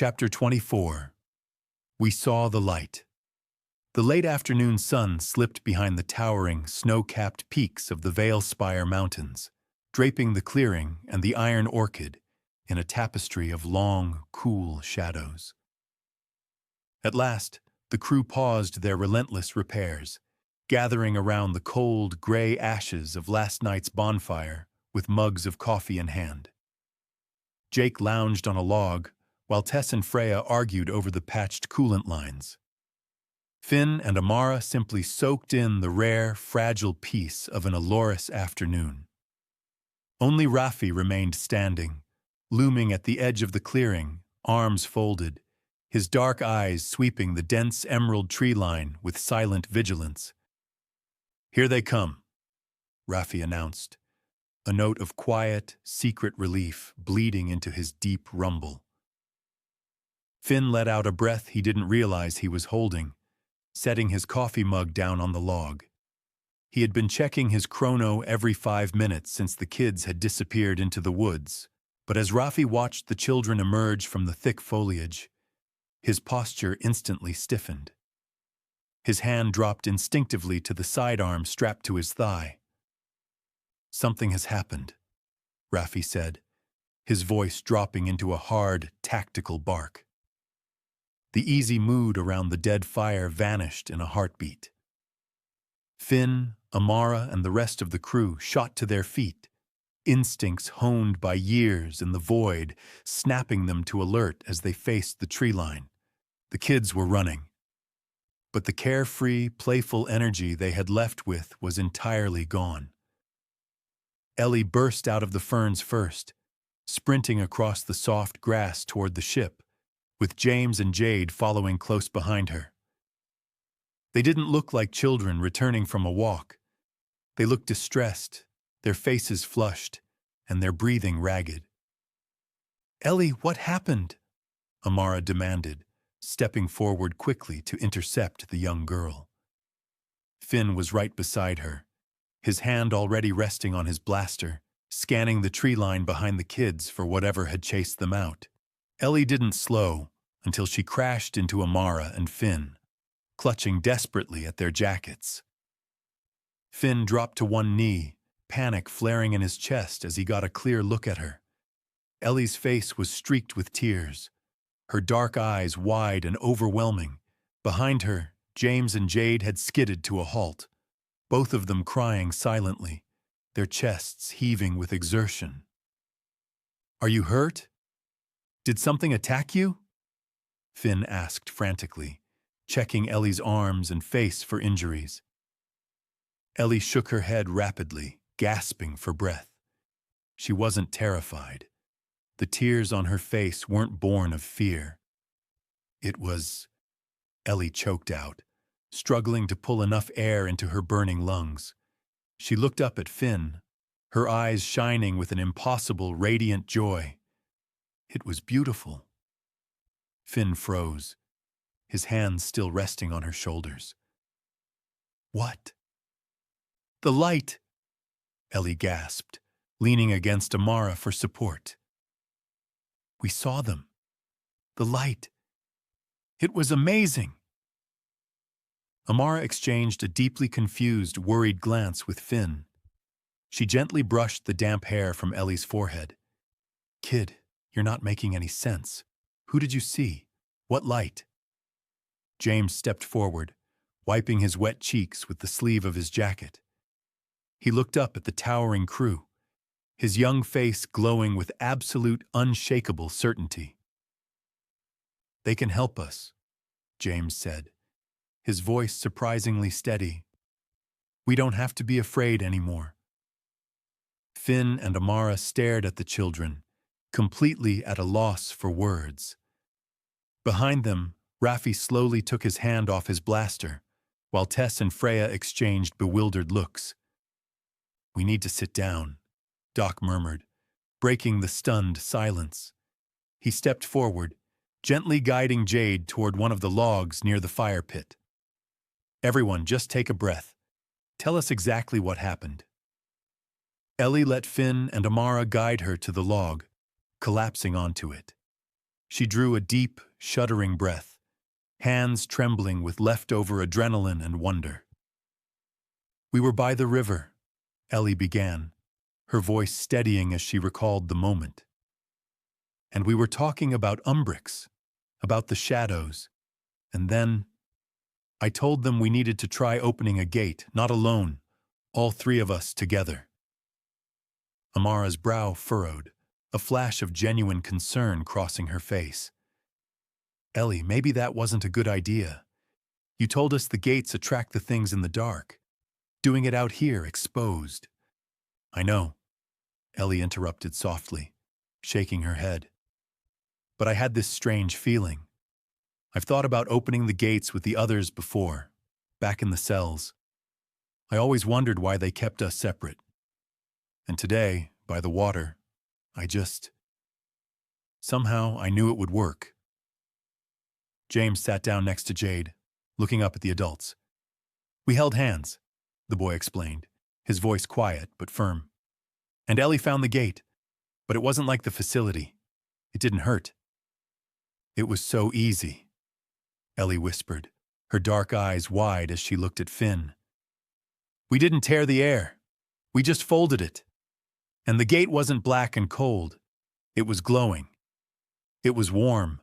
Chapter 24. We saw the light. The late afternoon sun slipped behind the towering, snow-capped peaks of the Vale Spire Mountains, draping the clearing and the iron orchid in a tapestry of long, cool shadows. At last, the crew paused their relentless repairs, gathering around the cold, gray ashes of last night's bonfire with mugs of coffee in hand. Jake lounged on a log, while Tess and Freya argued over the patched coolant lines. Finn and Amara simply soaked in the rare, fragile peace of an Alorus afternoon. Only Raffi remained standing, looming at the edge of the clearing, arms folded, his dark eyes sweeping the dense emerald tree line with silent vigilance. "Here they come," Raffi announced, a note of quiet, secret relief bleeding into his deep rumble. Finn let out a breath he didn't realize he was holding, setting his coffee mug down on the log. He had been checking his chrono every 5 minutes since the kids had disappeared into the woods, but as Raffi watched the children emerge from the thick foliage, his posture instantly stiffened. His hand dropped instinctively to the sidearm strapped to his thigh. "Something has happened," Raffi said, his voice dropping into a hard, tactical bark. The easy mood around the dead fire vanished in a heartbeat. Finn, Amara, and the rest of the crew shot to their feet, instincts honed by years in the void, snapping them to alert as they faced the tree line. The kids were running. But the carefree, playful energy they had left with was entirely gone. Ellie burst out of the ferns first, sprinting across the soft grass toward the ship, with James and Jade following close behind her. They didn't look like children returning from a walk. They looked distressed, their faces flushed, and their breathing ragged. "Ellie, what happened?" Amara demanded, stepping forward quickly to intercept the young girl. Finn was right beside her, his hand already resting on his blaster, scanning the tree line behind the kids for whatever had chased them out. Ellie didn't slow until she crashed into Amara and Finn, clutching desperately at their jackets. Finn dropped to one knee, panic flaring in his chest as he got a clear look at her. Ellie's face was streaked with tears, her dark eyes wide and overwhelming. Behind her, James and Jade had skidded to a halt, both of them crying silently, their chests heaving with exertion. "Are you hurt? Did something attack you?" Finn asked frantically, checking Ellie's arms and face for injuries. Ellie shook her head rapidly, gasping for breath. She wasn't terrified. The tears on her face weren't born of fear. It was... Ellie choked out, struggling to pull enough air into her burning lungs. She looked up at Finn, her eyes shining with an impossible, radiant joy. It was beautiful. Finn froze, his hands still resting on her shoulders. "What?" "The light!" Ellie gasped, leaning against Amara for support. "We saw them. The light. It was amazing!" Amara exchanged a deeply confused, worried glance with Finn. She gently brushed the damp hair from Ellie's forehead. "Kid, you're not making any sense. Who did you see? What light?" James stepped forward, wiping his wet cheeks with the sleeve of his jacket. He looked up at the towering crew, his young face glowing with absolute, unshakable certainty. "They can help us," James said, his voice surprisingly steady. "We don't have to be afraid anymore." Finn and Amara stared at the children, completely at a loss for words. Behind them, Raffi slowly took his hand off his blaster, while Tess and Freya exchanged bewildered looks. "We need to sit down," Doc murmured, breaking the stunned silence. He stepped forward, gently guiding Jade toward one of the logs near the fire pit. "Everyone, just take a breath. Tell us exactly what happened." Ellie let Finn and Amara guide her to the log, collapsing onto it. She drew a deep, shuddering breath, hands trembling with leftover adrenaline and wonder. "We were by the river," Ellie began, her voice steadying as she recalled the moment. "And we were talking about Umbrix, about the shadows, and then I told them we needed to try opening a gate, not alone, all three of us together." Amara's brow furrowed, a flash of genuine concern crossing her face. "Ellie, maybe that wasn't a good idea. You told us the gates attract the things in the dark. Doing it out here, exposed." "I know," Ellie interrupted softly, shaking her head. "But I had this strange feeling. I've thought about opening the gates with the others before, back in the cells. I always wondered why they kept us separate. And today, by the water, somehow I knew it would work." James sat down next to Jade, looking up at the adults. "We held hands," the boy explained, his voice quiet but firm. "And Ellie found the gate, but it wasn't like the facility. It didn't hurt." "It was so easy," Ellie whispered, her dark eyes wide as she looked at Finn. "We didn't tear the air. We just folded it. And the gate wasn't black and cold. It was glowing. It was warm."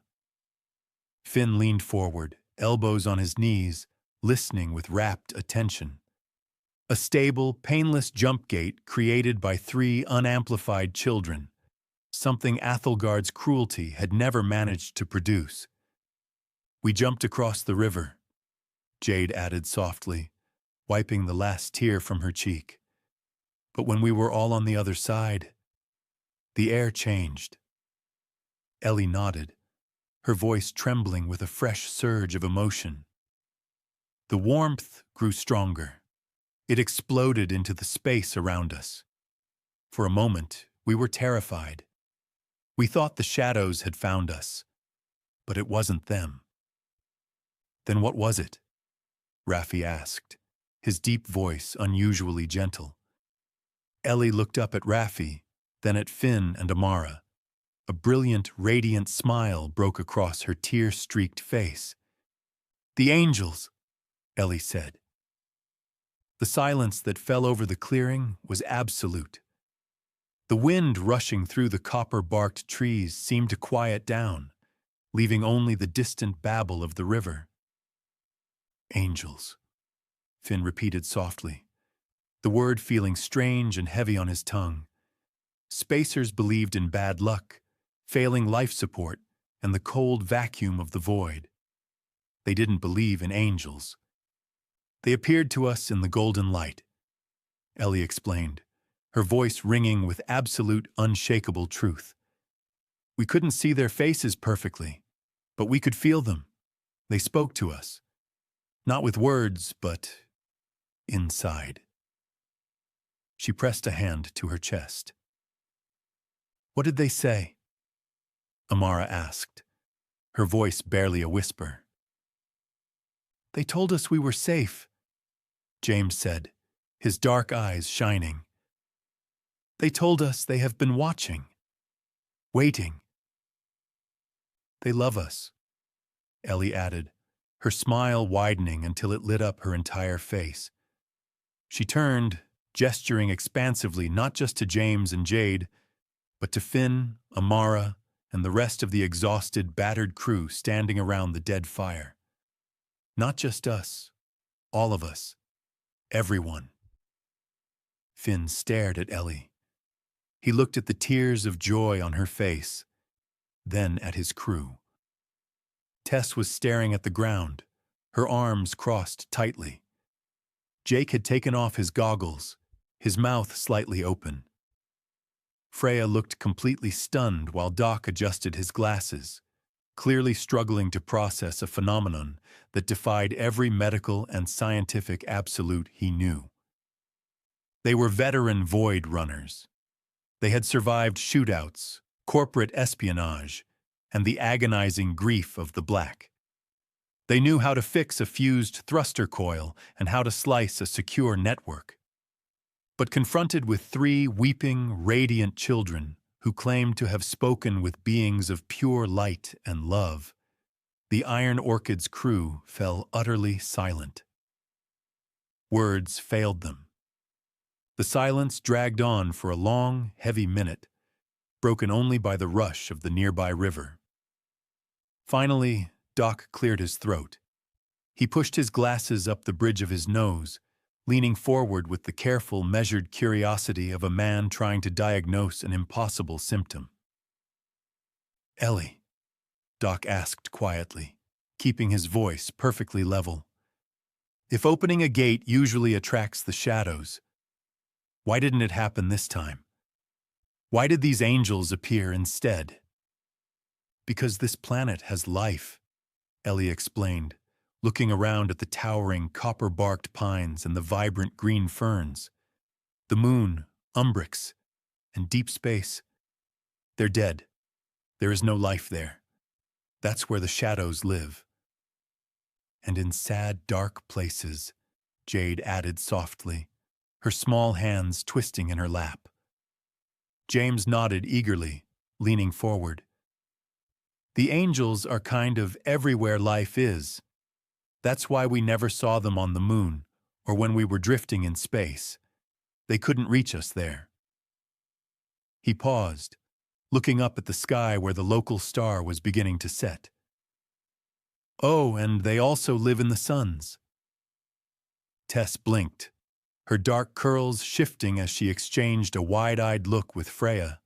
Finn leaned forward, elbows on his knees, listening with rapt attention. A stable, painless jump gate created by three unamplified children, something Athelgard's cruelty had never managed to produce. "We jumped across the river," Jade added softly, wiping the last tear from her cheek. "But when we were all on the other side, the air changed." Ellie nodded, her voice trembling with a fresh surge of emotion. "The warmth grew stronger. It exploded into the space around us. For a moment, we were terrified. We thought the shadows had found us, but it wasn't them." "Then what was it?" Raffi asked, his deep voice unusually gentle. Ellie looked up at Raffi, then at Finn and Amara. A brilliant, radiant smile broke across her tear-streaked face. "The angels," Ellie said. The silence that fell over the clearing was absolute. The wind rushing through the copper-barked trees seemed to quiet down, leaving only the distant babble of the river. "Angels," Finn repeated softly, the word feeling strange and heavy on his tongue. Spacers believed in bad luck, failing life support, and the cold vacuum of the void. They didn't believe in angels. "They appeared to us in the golden light," Ellie explained, her voice ringing with absolute, unshakable truth. "We couldn't see their faces perfectly, but we could feel them. They spoke to us. Not with words, but inside." She pressed a hand to her chest. "What did they say?" Amara asked, her voice barely a whisper. "They told us we were safe," James said, his dark eyes shining. "They told us they have been watching, waiting." "They love us," Ellie added, her smile widening until it lit up her entire face. She turned, gesturing expansively not just to James and Jade, but to Finn, Amara, and the rest of the exhausted, battered crew standing around the dead fire. "Not just us, all of us, everyone." Finn stared at Ellie. He looked at the tears of joy on her face, then at his crew. Tess was staring at the ground, her arms crossed tightly. Jake had taken off his goggles, his mouth slightly open. Freya looked completely stunned while Doc adjusted his glasses, clearly struggling to process a phenomenon that defied every medical and scientific absolute he knew. They were veteran void runners. They had survived shootouts, corporate espionage, and the agonizing grief of the Black. They knew how to fix a fused thruster coil and how to slice a secure network. But confronted with three weeping, radiant children, who claimed to have spoken with beings of pure light and love, the Iron Orchid's crew fell utterly silent. Words failed them. The silence dragged on for a long, heavy minute, broken only by the rush of the nearby river. Finally, Doc cleared his throat. He pushed his glasses up the bridge of his nose, leaning forward with the careful, measured curiosity of a man trying to diagnose an impossible symptom. "Ellie," Doc asked quietly, keeping his voice perfectly level, "if opening a gate usually attracts the shadows, why didn't it happen this time? Why did these angels appear instead?" "Because this planet has life," Ellie explained, looking around at the towering, copper-barked pines and the vibrant green ferns. "The moon, Umbrix, and deep space. They're dead. There is no life there. That's where the shadows live." "And in sad, dark places," Jade added softly, her small hands twisting in her lap. James nodded eagerly, leaning forward. "The angels are kind of everywhere life is. That's why we never saw them on the moon, or when we were drifting in space. They couldn't reach us there." He paused, looking up at the sky where the local star was beginning to set. "Oh, and they also live in the suns." Tess blinked, her dark curls shifting as she exchanged a wide-eyed look with Freya.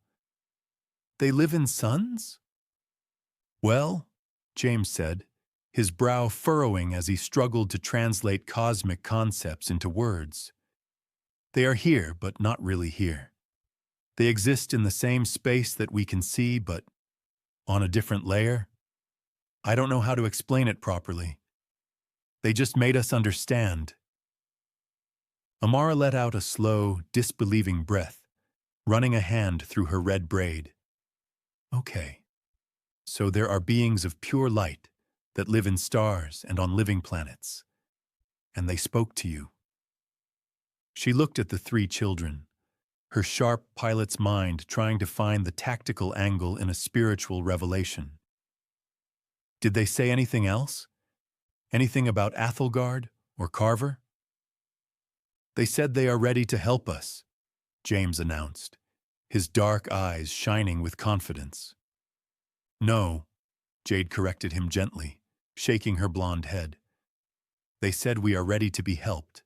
"They live in suns?" "Well," James said, his brow furrowing as he struggled to translate cosmic concepts into words. "They are here, but not really here. They exist in the same space that we can see, but on a different layer. I don't know how to explain it properly. They just made us understand." Amara let out a slow, disbelieving breath, running a hand through her red braid. "Okay, so there are beings of pure light that live in stars and on living planets, and they spoke to you." She looked at the three children, her sharp pilot's mind trying to find the tactical angle in a spiritual revelation. "Did they say anything else? Anything about Athelgard or Carver?" "They said they are ready to help us," James announced, his dark eyes shining with confidence. "No," Jade corrected him gently, shaking her blonde head. "They said we are ready to be helped."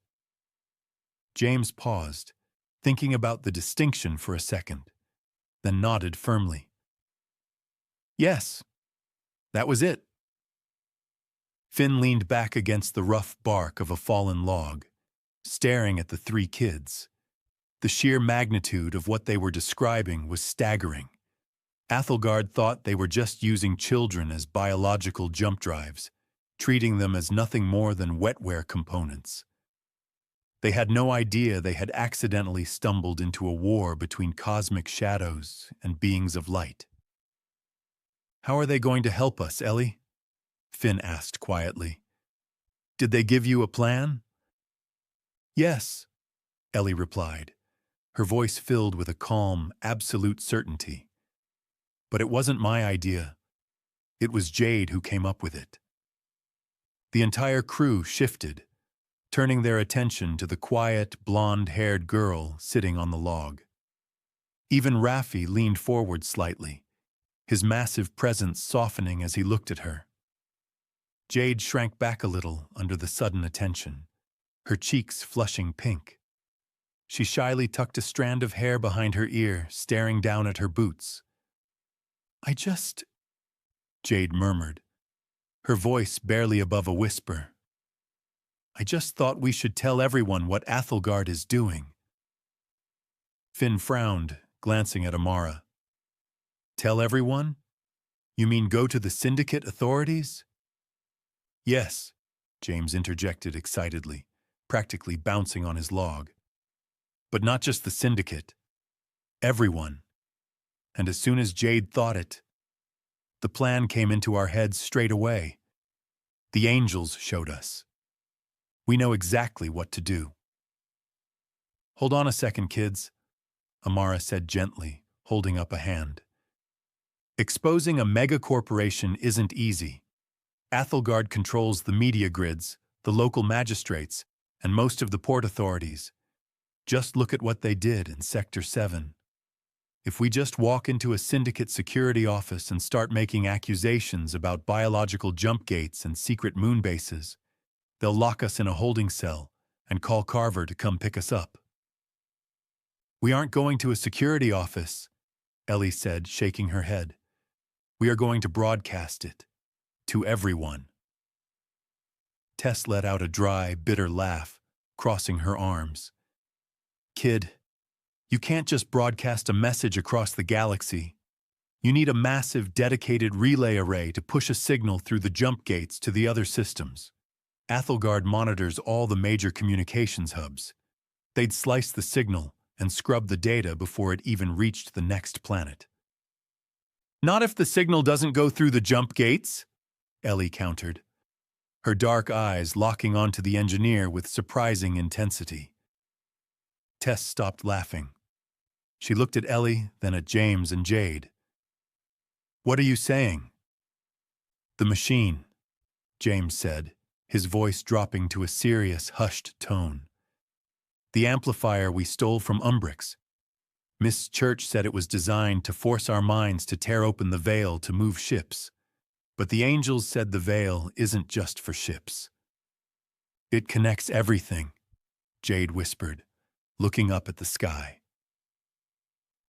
James paused, thinking about the distinction for a second, then nodded firmly. "Yes, that was it." Finn leaned back against the rough bark of a fallen log, staring at the three kids. The sheer magnitude of what they were describing was staggering. Athelgard thought they were just using children as biological jump drives, treating them as nothing more than wetware components. They had no idea they had accidentally stumbled into a war between cosmic shadows and beings of light. "How are they going to help us, Ellie?" Finn asked quietly. "Did they give you a plan?" "Yes," Ellie replied, her voice filled with a calm, absolute certainty. "But it wasn't my idea. It was Jade who came up with it." The entire crew shifted, turning their attention to the quiet, blonde-haired girl sitting on the log. Even Raffi leaned forward slightly, his massive presence softening as he looked at her. Jade shrank back a little under the sudden attention, her cheeks flushing pink. She shyly tucked a strand of hair behind her ear, staring down at her boots. Jade murmured, her voice barely above a whisper. "I just thought we should tell everyone what Athelgard is doing." Finn frowned, glancing at Amara. "Tell everyone? You mean go to the Syndicate authorities?" "Yes," James interjected excitedly, practically bouncing on his log. "But not just the Syndicate. Everyone." And as soon as Jade thought it, the plan came into our heads straight away. The angels showed us. We know exactly what to do. "Hold on a second, kids," Amara said gently, holding up a hand. Exposing a mega-corporation isn't easy. Athelgard controls the media grids, the local magistrates, and most of the port authorities. Just look at what they did in Sector 7. If we just walk into a syndicate security office and start making accusations about biological jump gates and secret moon bases, they'll lock us in a holding cell and call Carver to come pick us up. We aren't going to a security office, Ellie said, shaking her head. We are going to broadcast it. To everyone. Tess let out a dry, bitter laugh, crossing her arms. Kid, you can't just broadcast a message across the galaxy. You need a massive, dedicated relay array to push a signal through the jump gates to the other systems. Athelgard monitors all the major communications hubs. They'd slice the signal and scrub the data before it even reached the next planet. Not if the signal doesn't go through the jump gates, Ellie countered, her dark eyes locking onto the engineer with surprising intensity. Tess stopped laughing. She looked at Ellie, then at James and Jade. What are you saying? The machine, James said, his voice dropping to a serious, hushed tone. The amplifier we stole from Umbrix. Miss Church said it was designed to force our minds to tear open the veil to move ships. But the angels said the veil isn't just for ships. It connects everything, Jade whispered, looking up at the sky.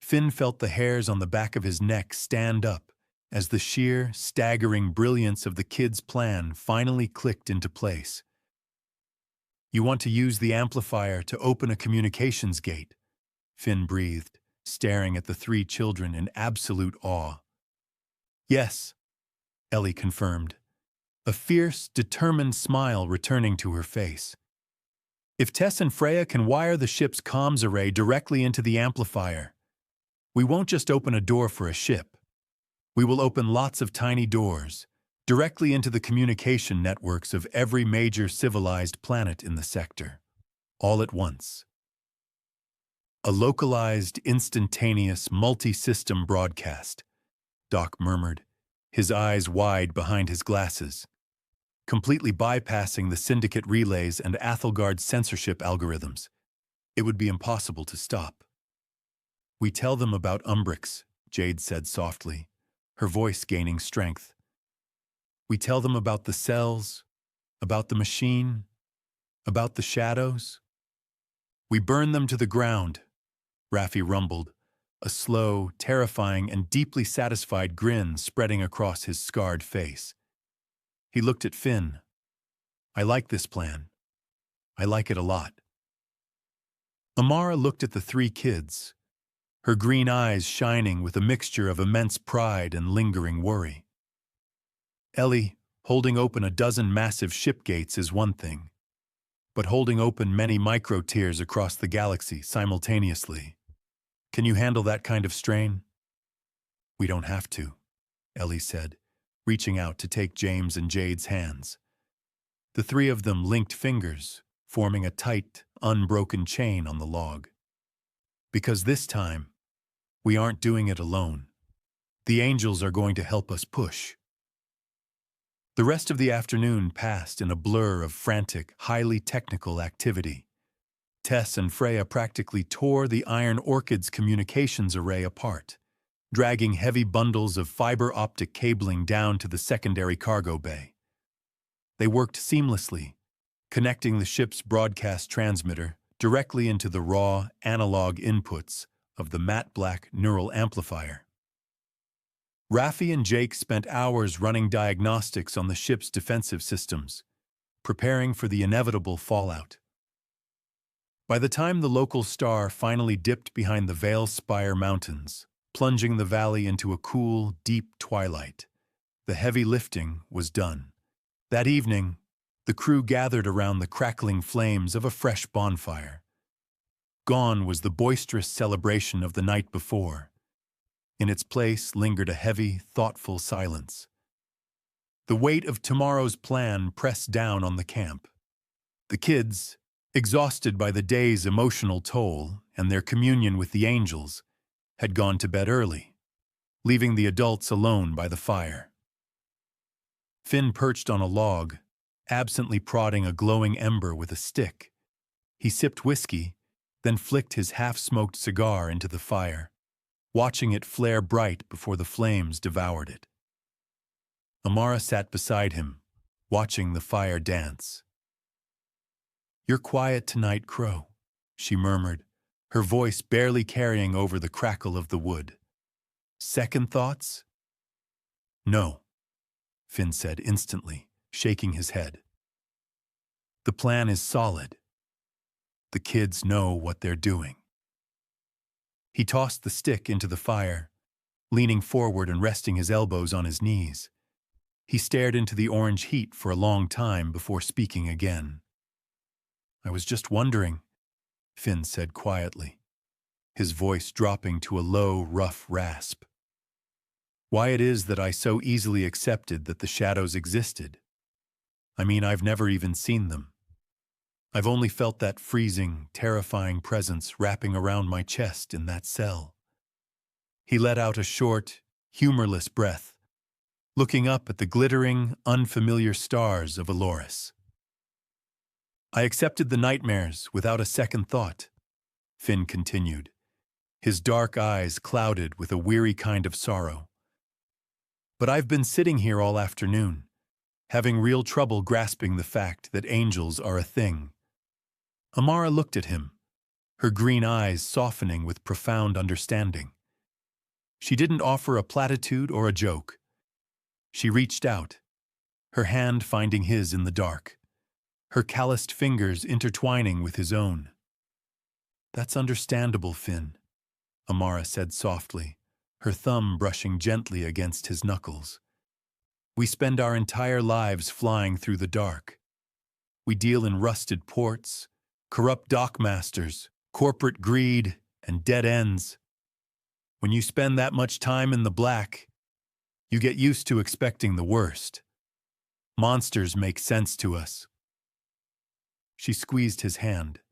Finn felt the hairs on the back of his neck stand up as the sheer, staggering brilliance of the kid's plan finally clicked into place. You want to use the amplifier to open a communications gate, Finn breathed, staring at the three children in absolute awe. Yes, Ellie confirmed, a fierce, determined smile returning to her face. If Tess and Freya can wire the ship's comms array directly into the amplifier, we won't just open a door for a ship. We will open lots of tiny doors, directly into the communication networks of every major civilized planet in the sector, all at once. A localized, instantaneous, multi-system broadcast, Doc murmured, his eyes wide behind his glasses, completely bypassing the syndicate relays and Athelgard's censorship algorithms. It would be impossible to stop. We tell them about Umbrix, Jade said softly, her voice gaining strength. We tell them about the cells, about the machine, about the shadows. We burn them to the ground, Raffi rumbled, a slow, terrifying, and deeply satisfied grin spreading across his scarred face. He looked at Finn. I like this plan. I like it a lot. Amara looked at the three kids, her green eyes shining with a mixture of immense pride and lingering worry. Ellie, holding open a dozen massive ship gates is one thing, but holding open many micro-tiers across the galaxy simultaneously. Can you handle that kind of strain? We don't have to, Ellie said, reaching out to take James and Jade's hands. The three of them linked fingers, forming a tight, unbroken chain on the log. Because this time, we aren't doing it alone. The angels are going to help us push. The rest of the afternoon passed in a blur of frantic, highly technical activity. Tess and Freya practically tore the Iron Orchid's communications array apart, dragging heavy bundles of fiber optic cabling down to the secondary cargo bay. They worked seamlessly, connecting the ship's broadcast transmitter directly into the raw, analog inputs of the matte black neural amplifier. Raffi and Jake spent hours running diagnostics on the ship's defensive systems, preparing for the inevitable fallout. By the time the local star finally dipped behind the Veil Spire Mountains, plunging the valley into a cool, deep twilight, the heavy lifting was done. That evening, the crew gathered around the crackling flames of a fresh bonfire. Gone was the boisterous celebration of the night before. In its place lingered a heavy, thoughtful silence. The weight of tomorrow's plan pressed down on the camp. The kids, exhausted by the day's emotional toll and their communion with the angels, had gone to bed early, leaving the adults alone by the fire. Finn perched on a log, absently prodding a glowing ember with a stick. He sipped whiskey, then flicked his half-smoked cigar into the fire, watching it flare bright before the flames devoured it. Amara sat beside him, watching the fire dance. "You're quiet tonight, Crow," she murmured, her voice barely carrying over the crackle of the wood. "Second thoughts?" "No," Finn said instantly, shaking his head. "The plan is solid. The kids know what they're doing." He tossed the stick into the fire, leaning forward and resting his elbows on his knees. He stared into the orange heat for a long time before speaking again. "I was just wondering," Finn said quietly, his voice dropping to a low, rough rasp, "why it is that I so easily accepted that the shadows existed. I mean, I've never even seen them. I've only felt that freezing, terrifying presence wrapping around my chest in that cell." He let out a short, humorless breath, looking up at the glittering, unfamiliar stars of Aloris. "I accepted the nightmares without a second thought," Finn continued, his dark eyes clouded with a weary kind of sorrow. "But I've been sitting here all afternoon, having real trouble grasping the fact that angels are a thing." Amara looked at him, her green eyes softening with profound understanding. She didn't offer a platitude or a joke. She reached out, her hand finding his in the dark, her calloused fingers intertwining with his own. "That's understandable, Finn," Amara said softly, her thumb brushing gently against his knuckles. "We spend our entire lives flying through the dark. We deal in rusted ports, corrupt dockmasters, corporate greed, and dead ends. When you spend that much time in the black, you get used to expecting the worst. Monsters make sense to us." She squeezed his hand,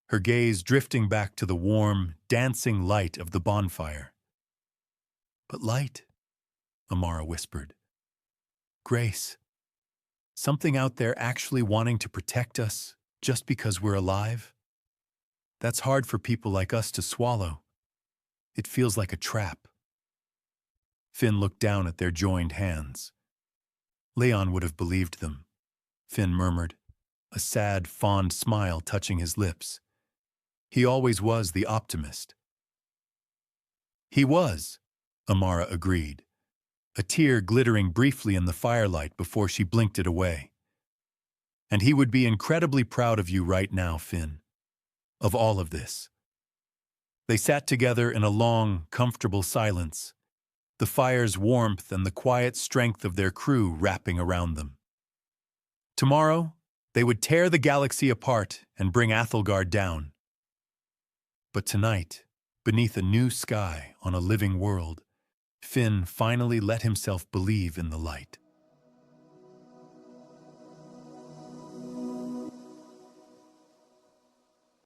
her gaze drifting back to the warm, dancing light of the bonfire. "But light," Amara whispered. "Grace. Something out there actually wanting to protect us just because we're alive? That's hard for people like us to swallow. It feels like a trap." Finn looked down at their joined hands. "Leon would have believed them," Finn murmured, a sad, fond smile touching his lips. "He always was the optimist." "He was," Amara agreed, a tear glittering briefly in the firelight before she blinked it away. "And he would be incredibly proud of you right now, Finn. Of all of this." They sat together in a long, comfortable silence, the fire's warmth and the quiet strength of their crew wrapping around them. Tomorrow, they would tear the galaxy apart and bring Athelgard down. But tonight, beneath a new sky on a living world, Finn finally let himself believe in the light.